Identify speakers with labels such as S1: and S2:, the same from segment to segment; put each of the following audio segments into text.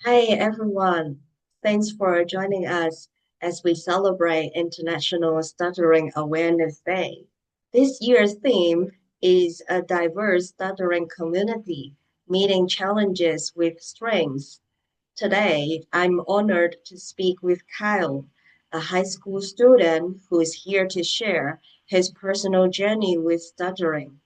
S1: Hi everyone. Thanks for joining us as we celebrate International Stuttering Awareness Day. This year's theme is a diverse stuttering community, meeting challenges with strengths. Today, I'm honored to speak with Kyle, a high school student who is here to share his personal journey with stuttering,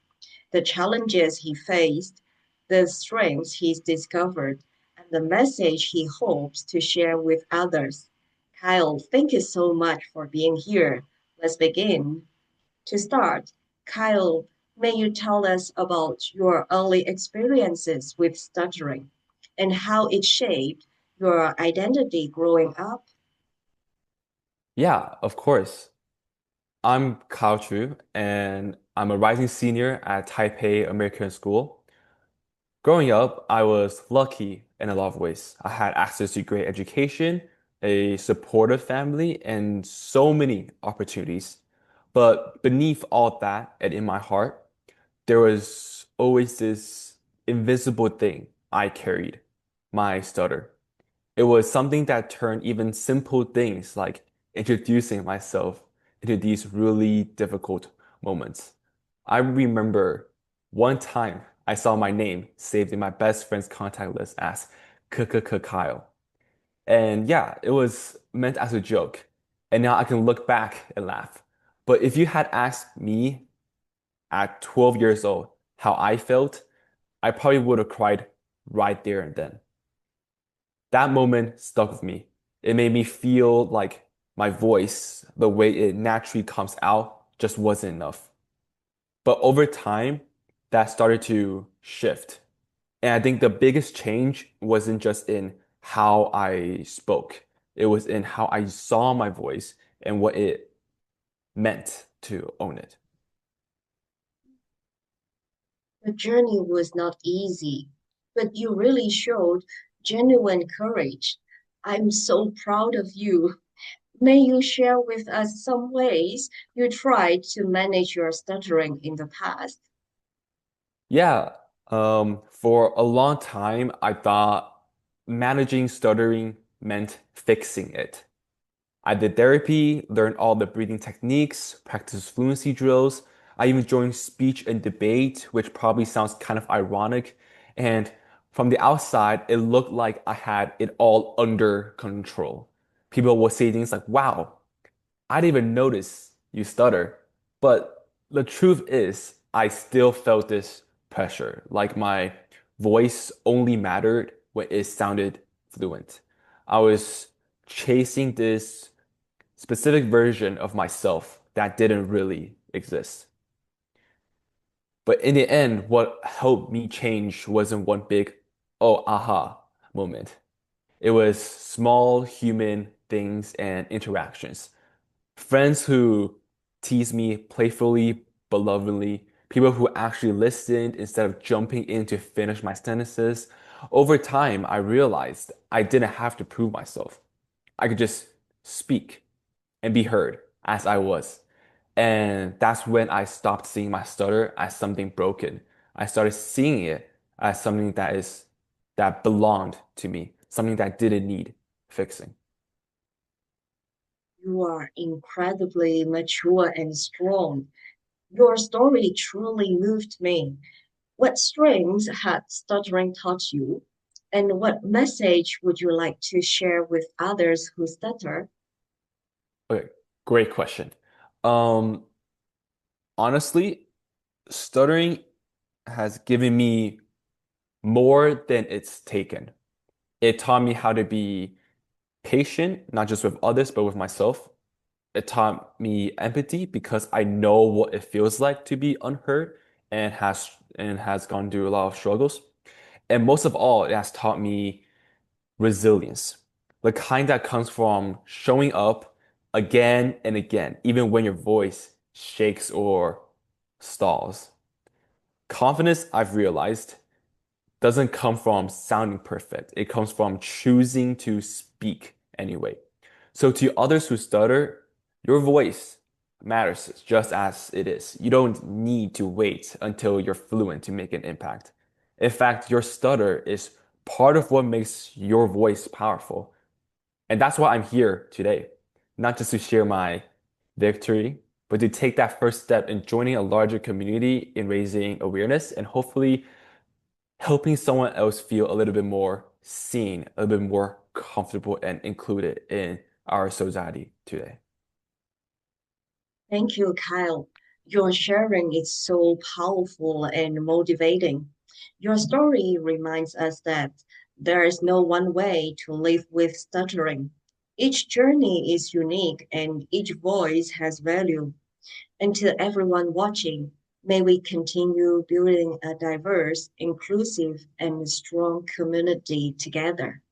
S1: the challenges he faced, the strengths he's discovered, and the message he hopes to share with others. Kyle, thank you so much for being here. Let's begin. To start, Kyle, may you tell us about your early experiences with stuttering and how it shaped your identity growing up?
S2: Yeah, of course. I'm Kyle Chu, and I'm a rising senior at Taipei American School. Growing up, I was lucky in a lot of ways. I had access to great education, a supportive family, and so many opportunities. But beneath all that, and in my heart, there was always this invisible thing I carried, my stutter. It was something that turned even simple things like introducing myself into these really difficult moments. I remember one time I saw my name saved in my best friend's contact list as Kyle. And yeah, it was meant as a joke. And now I can look back and laugh. But if you had asked me at 12 years old how I felt, I probably would have cried right there and then. That moment stuck with me. It made me feel like my voice, the way it naturally comes out, just wasn't enough. But over time, that started to shift. And I think the biggest change wasn't just in how I spoke, it was in how I saw my voice and what it meant to own it.
S1: The journey was not easy, but you really showed genuine courage. I'm so proud of you. May you share with us some ways you tried to manage your stuttering in the past?
S2: Yeah, for a long time, I thought managing stuttering meant fixing it. I did therapy, learned all the breathing techniques, practiced fluency drills. I even joined speech and debate, which probably sounds kind of ironic. And from the outside, it looked like I had it all under control. People would say things like, wow, I didn't even notice you stutter. But the truth is, I still felt this pressure, like my voice only mattered when it sounded fluent. I was chasing this specific version of myself that didn't really exist. But in the end, what helped me change wasn't one big, oh, aha moment. It was small human things and interactions. Friends who teased me playfully but lovingly, people who actually listened instead of jumping in to finish my sentences. Over time, I realized I didn't have to prove myself. I could just speak and be heard as I was. And that's when I stopped seeing my stutter as something broken. I started seeing it as something that belonged to me, something that didn't need fixing.
S1: You are incredibly mature and strong. Your story truly moved me. What strengths had stuttering taught you? And what message would you like to share with others who stutter?
S2: Okay, great question. Um, Honestly, stuttering has given me more than it's taken. It taught me how to be patient, not just with others, but with myself. It taught me empathy because I know what it feels like to be unheard and has gone through a lot of struggles. And most of all, it has taught me resilience, the kind that comes from showing up again and again, even when your voice shakes or stalls. Confidence, I've realized, doesn't come from sounding perfect. It comes from choosing to speak anyway. So to others who stutter, your voice matters just as it is. You don't need to wait until you're fluent to make an impact. In fact, your stutter is part of what makes your voice powerful. And that's why I'm here today, not just to share my victory, but to take that first step in joining a larger community in raising awareness and hopefully helping someone else feel a little bit more seen, a little bit more comfortable and included in our society today.
S1: Thank you, Kyle. Your sharing is so powerful and motivating. Your story reminds us that there is no one way to live with stuttering. Each journey is unique and each voice has value. And to everyone watching, may we continue building a diverse, inclusive, and strong community together.